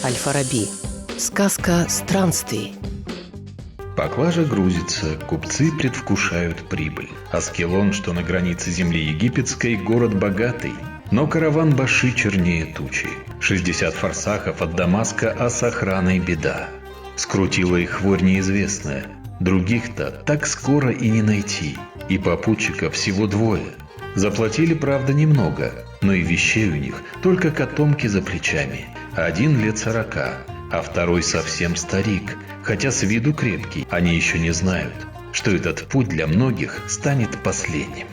Аль-Фараби. Сказка странствий. Поклажа грузится, купцы предвкушают прибыль. Аскелон, что на границе земли египетской, город богатый. Но караван Баши чернее тучи. 60 фарсахов от Дамаска, а с охраной беда. Скрутила их хворь неизвестная. Других-то так скоро и не найти. И попутчиков всего 2. Заплатили, правда, немного, но и вещей у них только котомки за плечами. Один лет 40, а второй совсем старик, хотя с виду крепкий. Они еще не знают, что этот путь для многих станет последним.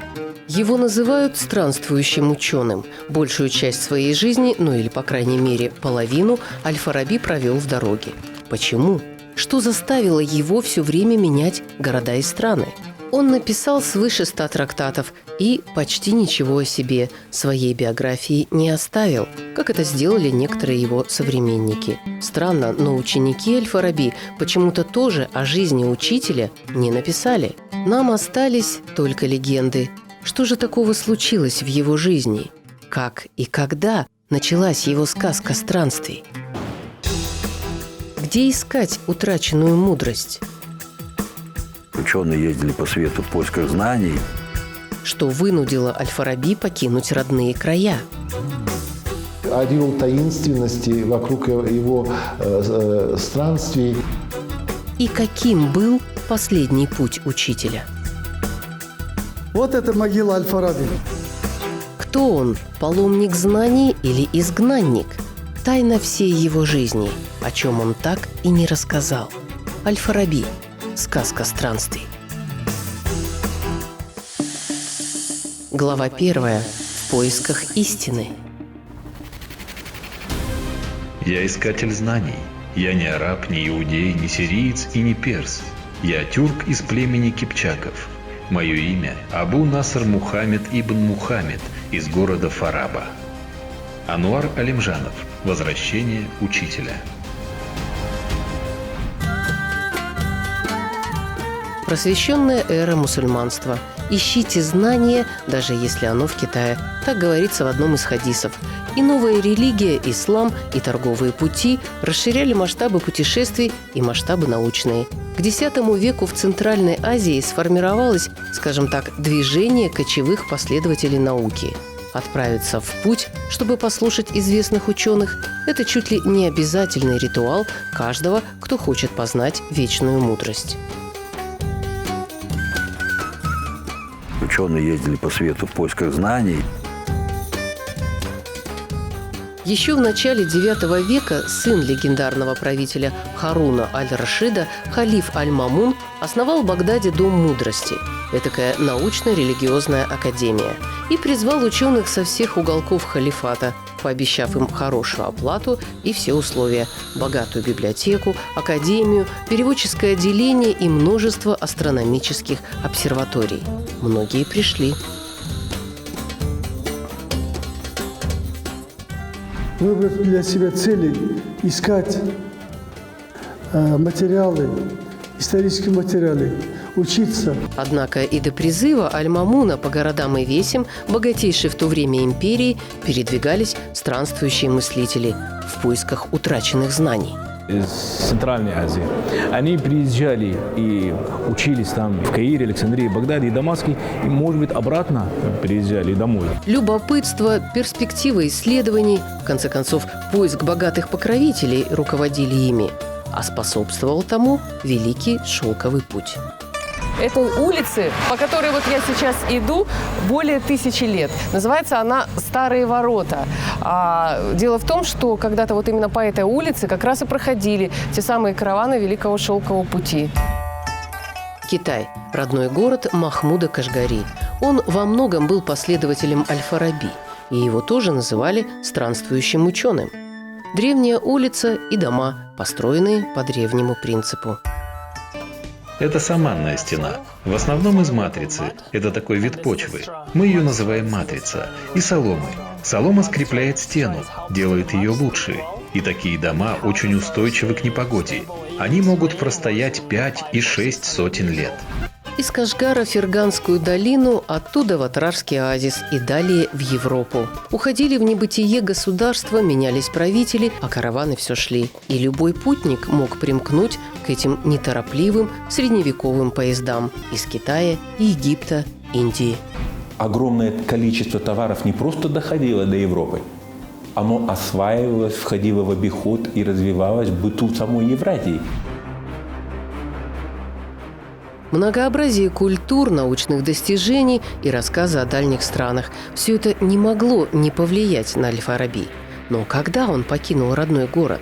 Его называют странствующим ученым. Большую часть своей жизни, ну или, по крайней мере, половину, Аль-Фараби провел в дороге. Почему? Что заставило его все время менять города и страны? Он написал свыше 100 трактатов и почти ничего о себе, своей биографии не оставил, как это сделали некоторые его современники. Странно, но ученики Аль-Фараби почему-то тоже о жизни учителя не написали. Нам остались только легенды. Что же такого случилось в его жизни? Как и когда началась его сказка странствий? Где искать утраченную мудрость? Ученые ездили по свету в поисках знаний. Что вынудило Аль-Фараби покинуть родные края? Ореол таинственности вокруг его странствий. И каким был последний путь учителя? Вот это могила Аль-Фараби. Кто он? Паломник знаний или изгнанник? Тайна всей его жизни, о чем он так и не рассказал. Аль-Фараби. Сказка странствий. Глава 1. В поисках истины. Я искатель знаний. Я не араб, не иудей, не сириец и не перс. Я тюрк из племени кипчаков. Мое имя Абу Наср Мухаммед ибн Мухаммед из города Фараба. Ануар Алимжанов. Возвращение учителя. Просвещенная эра мусульманства. Ищите знание, даже если оно в Китае. Так говорится в одном из хадисов. И новая религия, ислам и торговые пути расширяли масштабы путешествий и масштабы научные. К X веку в Центральной Азии сформировалось, скажем так, движение кочевых последователей науки. Отправиться в путь, чтобы послушать известных ученых – это чуть ли не обязательный ритуал каждого, кто хочет познать вечную мудрость. Ученые ездили по свету в поисках знаний. Еще в начале IX века сын легендарного правителя Харуна аль-Рашида, халиф аль-Мамун, основал в Багдаде Дом мудрости, этакая научно-религиозная академия, и призвал ученых со всех уголков халифата, пообещав им хорошую оплату и все условия – богатую библиотеку, академию, переводческое отделение и множество астрономических обсерваторий. Многие пришли. Выбрать для себя цели, искать материалы, исторические материалы, учиться. Однако и до призыва Аль-Мамуна по городам и весям, богатейшей в то время империи, передвигались странствующие мыслители в поисках утраченных знаний. Из Центральной Азии. Они приезжали и учились там в Каире, Александрии, Багдаде и Дамаске, и, может быть, обратно приезжали домой. Любопытство, перспективы исследований, в конце концов, поиск богатых покровителей руководили ими, а способствовал тому Великий Шелковый путь. Этой улице, по которой вот я сейчас иду, более 1000 лет. Называется она «Старые ворота». Дело в том, что когда-то вот именно по этой улице как раз и проходили те самые караваны Великого Шелкового пути. Китай – родной город Махмуда Кашгари. Он во многом был последователем Аль-Фараби, и его тоже называли странствующим ученым. Древняя улица и дома, построенные по древнему принципу. Это саманная стена, в основном из матрицы. Это такой вид почвы. Мы ее называем матрица. И соломы. Солома скрепляет стену, делает ее лучше. И такие дома очень устойчивы к непогоде. Они могут простоять 5 и 6 сотен лет. Из Кашгара в Ферганскую долину, оттуда в Атрарский оазис и далее в Европу. Уходили в небытие государства, менялись правители, а караваны все шли. И любой путник мог примкнуть к этим неторопливым средневековым поездам из Китая, Египта, Индии. Огромное количество товаров не просто доходило до Европы, оно осваивалось, входило в обиход и развивалось в быту самой Евразии. Многообразие культур, научных достижений и рассказы о дальних странах – все это не могло не повлиять на Аль-Фараби. Но когда он покинул родной город?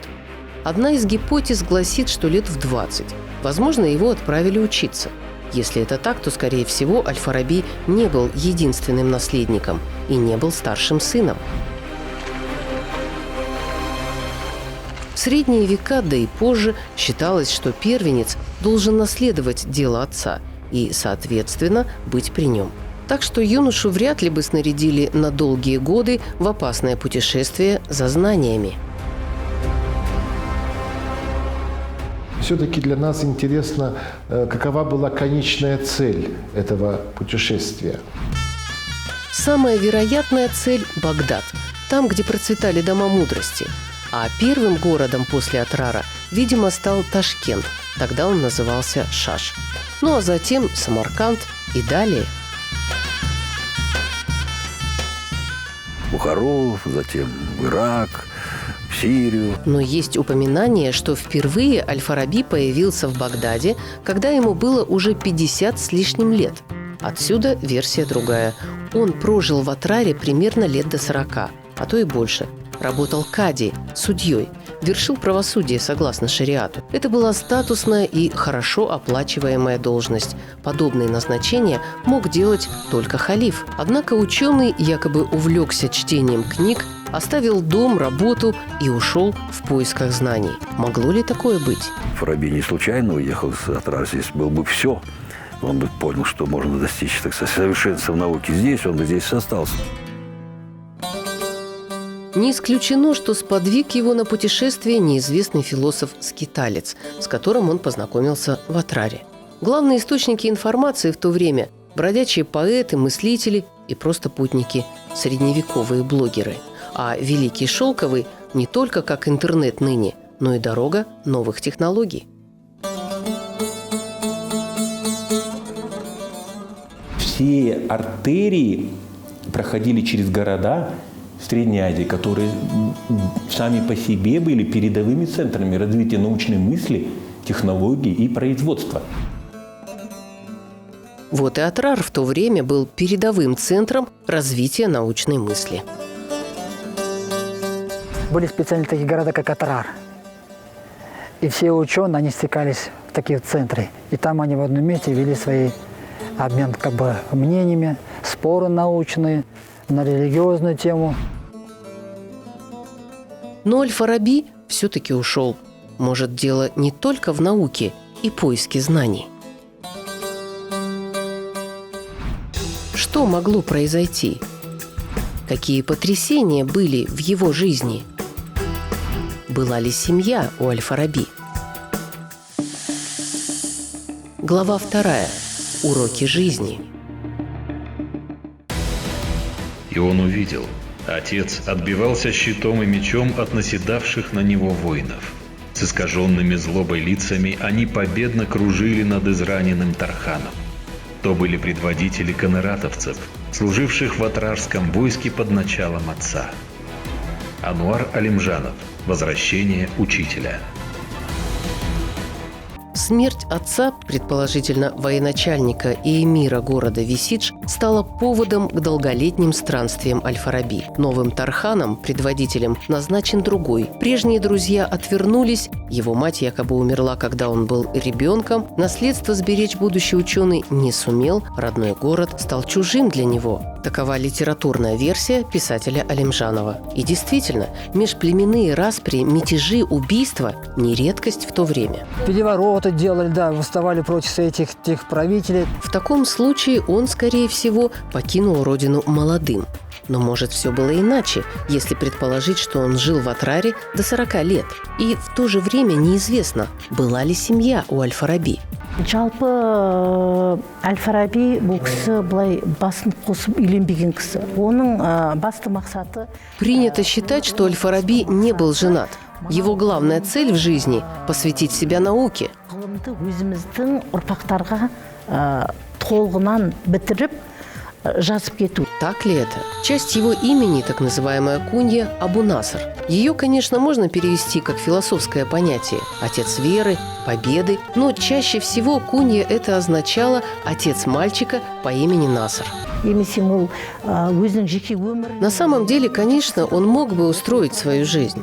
Одна из гипотез гласит, что лет в 20. Возможно, его отправили учиться. Если это так, то, скорее всего, Аль-Фараби не был единственным наследником и не был старшим сыном. В средние века, да и позже, считалось, что первенец должен наследовать дело отца и, соответственно, быть при нем. Так что юношу вряд ли бы снарядили на долгие годы в опасное путешествие за знаниями. Все-таки для нас интересно, какова была конечная цель этого путешествия. Самая вероятная цель – Багдад, там, где процветали дома мудрости. А первым городом после Атрара, видимо, стал Ташкент. Тогда он назывался Шаш. Ну а затем Самарканд и далее. Бухару, затем в Ирак, в Сирию. Но есть упоминание, что впервые Аль-Фараби появился в Багдаде, когда ему было уже 50 с лишним лет. Отсюда версия другая. Он прожил в Атраре примерно лет до 40, а то и больше. Работал кади, судьей, вершил правосудие согласно шариату. Это была статусная и хорошо оплачиваемая должность. Подобные назначения мог делать только халиф. Однако ученый якобы увлекся чтением книг, оставил дом, работу и ушел в поисках знаний. Могло ли такое быть? Фараби не случайно уехал из Атрара. Здесь было бы все. Он бы понял, что можно достичь, так сказать, совершенства в науке здесь, он бы здесь остался. Не исключено, что сподвиг его на путешествие неизвестный философ-скиталец, с которым он познакомился в Атраре. Главные источники информации в то время – бродячие поэты, мыслители и просто путники, средневековые блогеры. А Великий Шелковый не только как интернет ныне, но и дорога новых технологий. Все артерии проходили через города в Средней Азии, которые сами по себе были передовыми центрами развития научной мысли, технологий и производства. Вот и Атрар в то время был передовым центром развития научной мысли. Были специальные такие города, как Атрар. И все ученые, они стекались в такие центры. И там они в одном месте вели свои обмен мнениями, споры научные на религиозную тему. Но Аль-Фараби все-таки ушел. Может, дело не только в науке и поиске знаний. Что могло произойти? Какие потрясения были в его жизни? Была ли семья у Аль-Фараби? Глава 2. Уроки жизни. И он увидел. Отец отбивался щитом и мечом от наседавших на него воинов. С искаженными злобой лицами они победно кружили над израненным Тарханом. То были предводители канаратовцев, служивших в атрарском войске под началом отца. Ануар Алимжанов. Возвращение учителя. Смерть отца, предположительно военачальника и эмира города Висидж, стала поводом к долголетним странствиям Аль-Фараби. Новым Тарханом, предводителем, назначен другой. Прежние друзья отвернулись, его мать якобы умерла, когда он был ребенком. Наследство сберечь будущий ученый не сумел, родной город стал чужим для него. Такова литературная версия писателя Алимжанова. И действительно, межплеменные распри, мятежи, убийства – не редкость в то время. Перевороты делали, да, восставали против этих правителей. В таком случае он, скорее всего, покинул родину молодым. Но, может, все было иначе, если предположить, что он жил в Атраре до 40 лет. И в то же время время неизвестно, была ли семья у Аль-Фараби. Жалпы Аль-Фараби бұл кісі былай басын қосып үйленбеген кісі. Оның басты мақсаты... Принято считать, что Аль-Фараби не был женат. Его главная цель в жизни – посвятить себя науке. Ғылымды өзіміздің ұрпақтарға толығынан бітіріп жазып кету. Так ли это? Часть его имени, так называемая кунья Абу-Наср. Ее, конечно, можно перевести как философское понятие – отец веры, победы, но чаще всего кунья это означало отец мальчика по имени Наср. На самом деле, конечно, он мог бы устроить свою жизнь.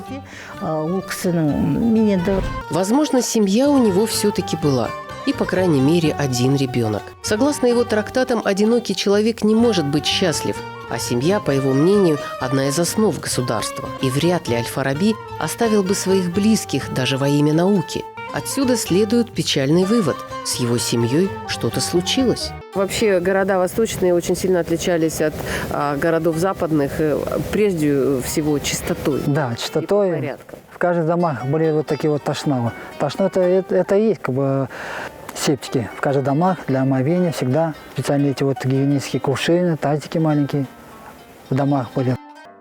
Возможно, семья у него все-таки была. И, по крайней мере, один ребенок. Согласно его трактатам, одинокий человек не может быть счастлив, а семья, по его мнению, одна из основ государства. И вряд ли Аль-Фараби оставил бы своих близких даже во имя науки. Отсюда следует печальный вывод – с его семьей что-то случилось. Вообще города восточные очень сильно отличались от городов западных, прежде всего чистотой. Да, чистотой. В каждом домах были вот такие вот тошнавы. Тошно это и есть как бы септики. В каждом домах для омовения всегда специальные эти вот гигиенические кувшины, тазики маленькие в домах были.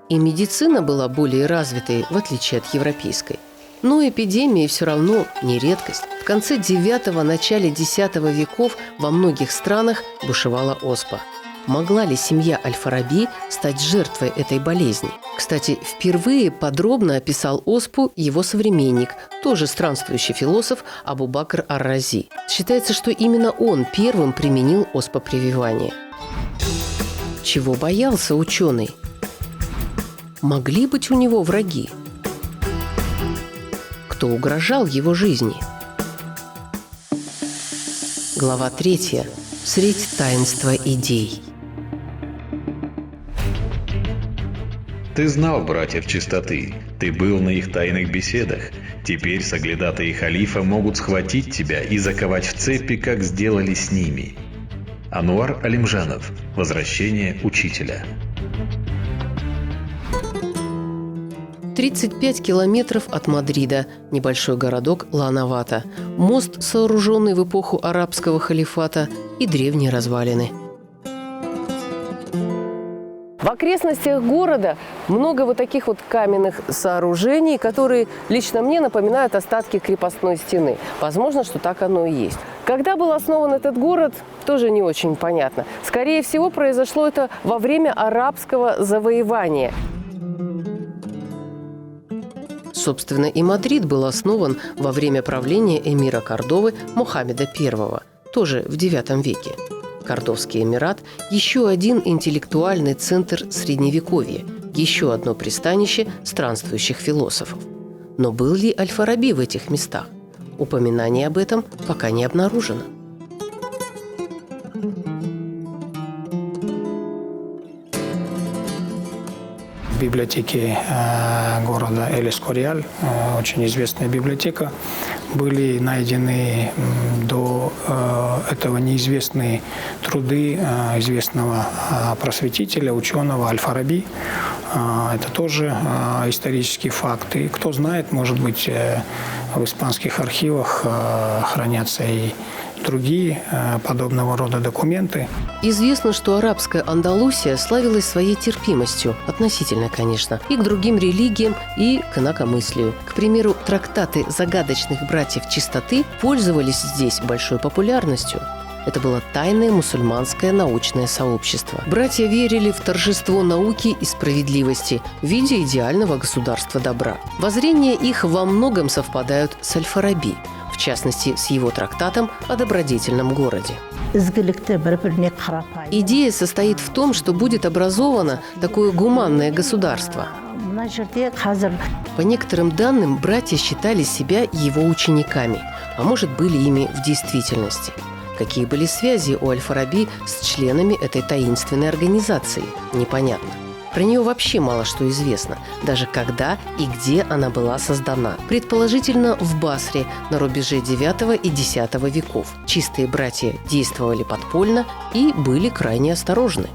И медицина была более развитой, в отличие от европейской. Но эпидемии все равно не редкость. В конце IX – начале X веков во многих странах бушевала оспа. Могла ли семья Аль-Фараби стать жертвой этой болезни? Кстати, впервые подробно описал оспу его современник, тоже странствующий философ Абу-Бакр ар-Рази. Считается, что именно он первым применил оспопрививание. Чего боялся ученый? Могли быть у него враги? Кто угрожал его жизни? Глава 3. Средь таинства идей. Ты знал братьев чистоты, ты был на их тайных беседах. Теперь соглядатые халифа могут схватить тебя и заковать в цепи, как сделали с ними. Ануар Алимжанов. Возвращение учителя. 35 километров от Мадрида, небольшой городок Ла-Навата, мост, сооруженный в эпоху арабского халифата, и древние развалины. В окрестностях города много вот таких вот каменных сооружений, которые лично мне напоминают остатки крепостной стены. Возможно, что так оно и есть. Когда был основан этот город, тоже не очень понятно. Скорее всего, произошло это во время арабского завоевания. Собственно, и Мадрид был основан во время правления эмира Кордовы Мухаммеда I, тоже в IX веке. Кордовский эмират – еще один интеллектуальный центр Средневековья, еще одно пристанище странствующих философов. Но был ли Аль-Фараби в этих местах? Упоминание об этом пока не обнаружено. В библиотеке города Эль-Эскориаль, очень известная библиотека, были найдены до этого неизвестные труды известного просветителя, ученого Аль-Фараби. Это тоже исторические факты. Кто знает, может быть, в испанских архивах хранятся и другие подобного рода документы. Известно, что арабская Андалусия славилась своей терпимостью, относительно, конечно, и к другим религиям, и к инакомыслию. К примеру, трактаты загадочных братьев чистоты пользовались здесь большой популярностью. Это было тайное мусульманское научное сообщество. Братья верили в торжество науки и справедливости в виде идеального государства добра. Воззрения их во многом совпадают с Аль-Фараби, в частности, с его трактатом о добродетельном городе. Идея состоит в том, что будет образовано такое гуманное государство. По некоторым данным, братья считали себя его учениками, а может, были ими в действительности. Какие были связи у Аль-Фараби с членами этой таинственной организации, непонятно. Про нее вообще мало что известно, даже когда и где она была создана. Предположительно, в Басре на рубеже IX и X веков. Чистые братья действовали подпольно и были крайне осторожны.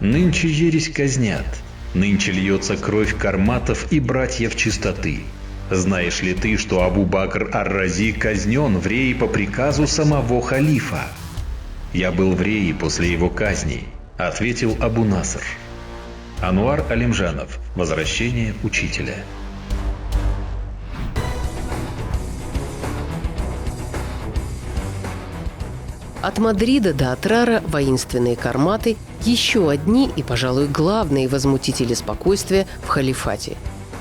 Нынче ересь казнят, нынче льется кровь карматов и братьев чистоты. Знаешь ли ты, что Абу-Бакр ар-Рази казнен в Рее по приказу самого халифа? Я был в Рее после его казни, ответил Абу-Наср. Ануар Алимжанов. Возвращение учителя. От Мадрида до Атрара воинственные карматы – еще одни и, пожалуй, главные возмутители спокойствия в халифате.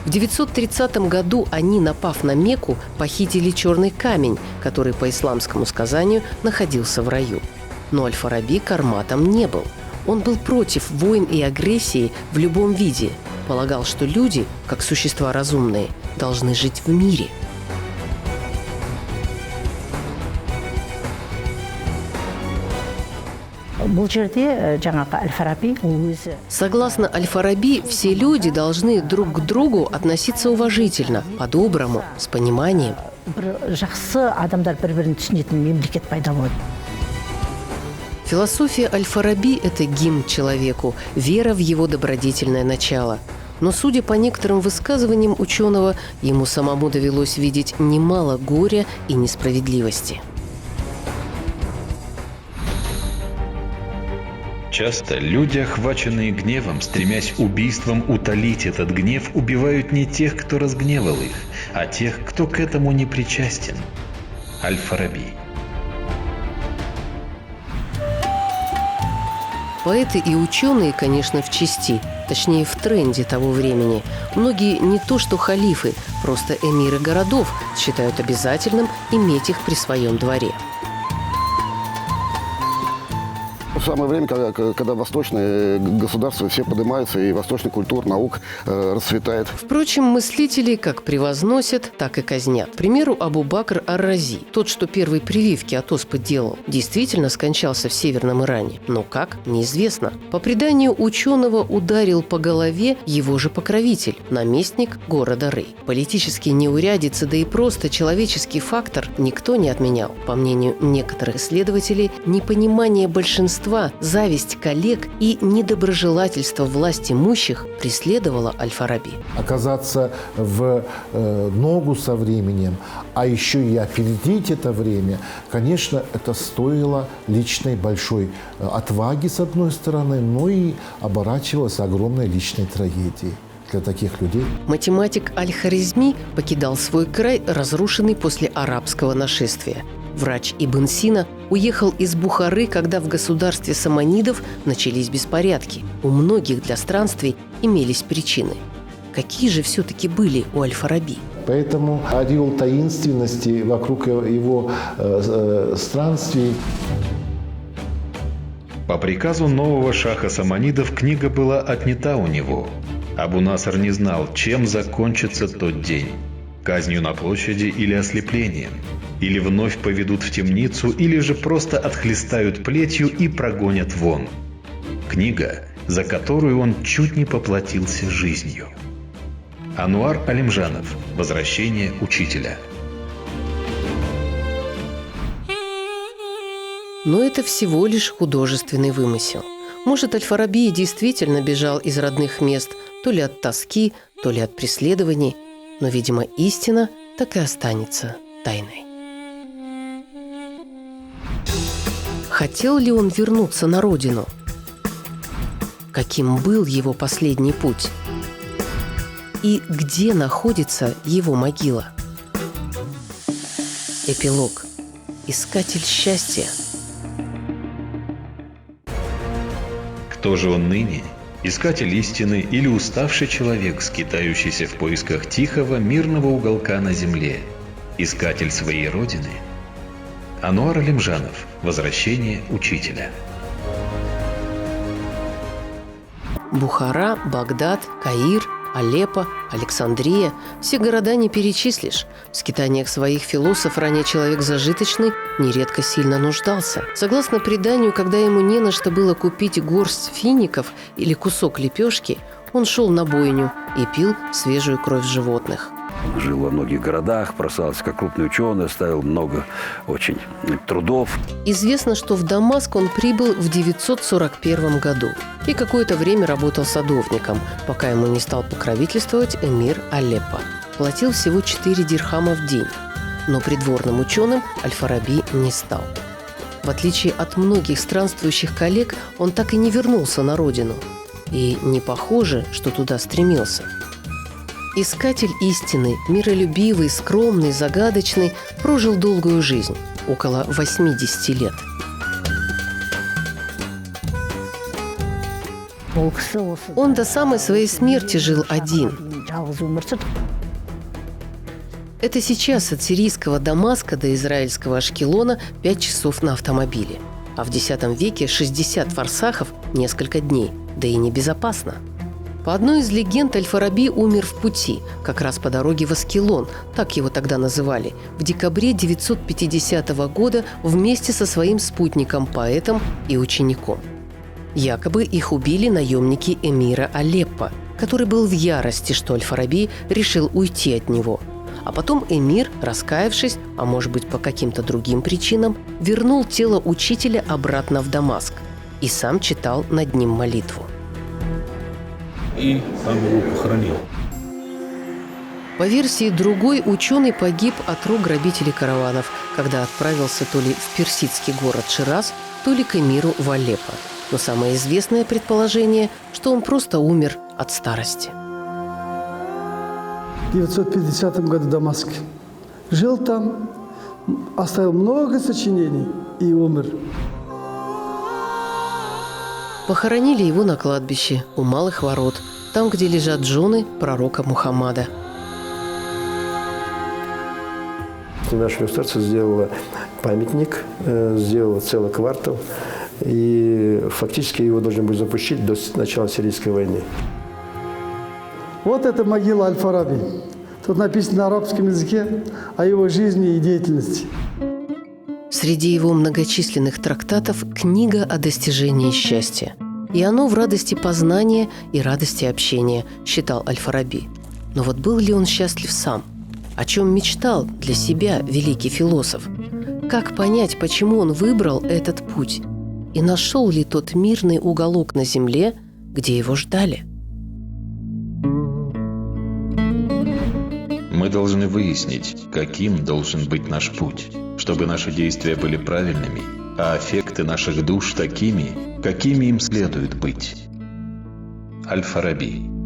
В 930 году они, напав на Мекку, похитили черный камень, который, по исламскому сказанию, находился в раю. Но Аль-Фараби карматом не был. Он был против войн и агрессии в любом виде. Полагал, что люди, как существа разумные, должны жить в мире. Согласно Аль-Фараби, все люди должны друг к другу относиться уважительно, по-доброму, с пониманием. Философия Аль-Фараби – это гимн человеку, вера в его добродетельное начало. Но, судя по некоторым высказываниям ученого, ему самому довелось видеть немало горя и несправедливости. Часто люди, охваченные гневом, стремясь убийством утолить этот гнев, убивают не тех, кто разгневал их, а тех, кто к этому не причастен. Аль-Фараби. Поэты и ученые, конечно, в чести, точнее в тренде того времени. Многие не то что халифы, просто эмиры городов считают обязательным иметь их при своем дворе. В самое время, когда восточные государства все поднимаются, и восточная культура, наук расцветает. Впрочем, мыслителей как превозносят, так и казнят. К примеру, Абу-Бакр ар-Рази, тот, что первые прививки от оспы делал, действительно скончался в Северном Иране. Но как? Неизвестно. По преданию ученого ударил по голове его же покровитель, наместник города Рей. Политические неурядицы, да и просто человеческий фактор никто не отменял. По мнению некоторых исследователей, непонимание большинства, зависть коллег и недоброжелательство власть имущих преследовало Аль-Фараби. Оказаться в ногу со временем, а еще и опередить это время, конечно, это стоило личной большой отваги, с одной стороны, но и оборачивалось огромной личной трагедией для таких людей. Математик Аль-Хорезми покидал свой край, разрушенный после арабского нашествия. Врач Ибн Сина уехал из Бухары, когда в государстве саманидов начались беспорядки. У многих для странствий имелись причины. Какие же все-таки были у Аль-Фараби? Поэтому ореол таинственности вокруг его странствий. По приказу нового шаха саманидов книга была отнята у него. Абу-Наср не знал, чем закончится тот день. Казнью на площади или ослеплением. Или вновь поведут в темницу, или же просто отхлестают плетью и прогонят вон. Книга, за которую он чуть не поплатился жизнью. Ануар Алимжанов. Возвращение учителя. Но это всего лишь художественный вымысел. Может, Аль-Фараби действительно бежал из родных мест, то ли от тоски, то ли от преследований, но, видимо, истина так и останется тайной. Хотел ли он вернуться на родину? Каким был его последний путь? И где находится его могила? Эпилог. Искатель счастья. Кто же он ныне? Искатель истины или уставший человек, скитающийся в поисках тихого, мирного уголка на земле? Искатель своей родины? Ануар Алимжанов. Возвращение учителя. Бухара, Багдад, Каир, Алеппо, Александрия – все города не перечислишь. В скитаниях своих философ ранее человек зажиточный нередко сильно нуждался. Согласно преданию, когда ему не на что было купить горсть фиников или кусок лепешки, он шел на бойню и пил свежую кровь животных. Жил во многих городах, прославился как крупный ученый, оставил много очень трудов. Известно, что в Дамаск он прибыл в 941 году и какое-то время работал садовником, пока ему не стал покровительствовать эмир Алеппо. платил всего 4 дирхама в день. Но придворным ученым Аль-Фараби не стал. В отличие от многих странствующих коллег, он так и не вернулся на родину. И не похоже, что туда стремился. Искатель истины, миролюбивый, скромный, загадочный, прожил долгую жизнь – около 80 лет. Он до самой своей смерти жил один. Это сейчас от сирийского Дамаска до израильского Ашкелона 5 часов на автомобиле. А в X веке 60 фарсахов – несколько дней, да и небезопасно. По одной из легенд, Аль-Фараби умер в пути, как раз по дороге в Аскелон, так его тогда называли, в декабре 950 года вместе со своим спутником, поэтом и учеником. Якобы их убили наемники эмира Алеппо, который был в ярости, что Аль-Фараби решил уйти от него. А потом эмир, раскаявшись, а может быть по каким-то другим причинам, вернул тело учителя обратно в Дамаск и сам читал над ним молитву. И там его похоронил. По версии, другой ученый погиб от рук грабителей караванов, когда отправился то ли в персидский город Шираз, то ли к эмиру в Алеппо. Но самое известное предположение, что он просто умер от старости. В 950 году в Дамаске. Жил там, оставил много сочинений и умер. Похоронили его на кладбище у Малых ворот, там, где лежат жены пророка Мухаммада. Наше государство сделало памятник, сделало целый квартал, и фактически его должны были запустить до начала Сирийской войны. Вот это могила Аль-Фараби. Тут написано на арабском языке о его жизни и деятельности. Среди его многочисленных трактатов книга о достижении счастья. И оно в радости познания и радости общения, считал Аль-Фараби. Но вот был ли он счастлив сам? О чем мечтал для себя великий философ? Как понять, почему он выбрал этот путь? И нашел ли тот мирный уголок на земле, где его ждали? Мы должны выяснить, каким должен быть наш путь, чтобы наши действия были правильными, а аффекты наших душ такими, какими им следует быть. Аль-Фараби.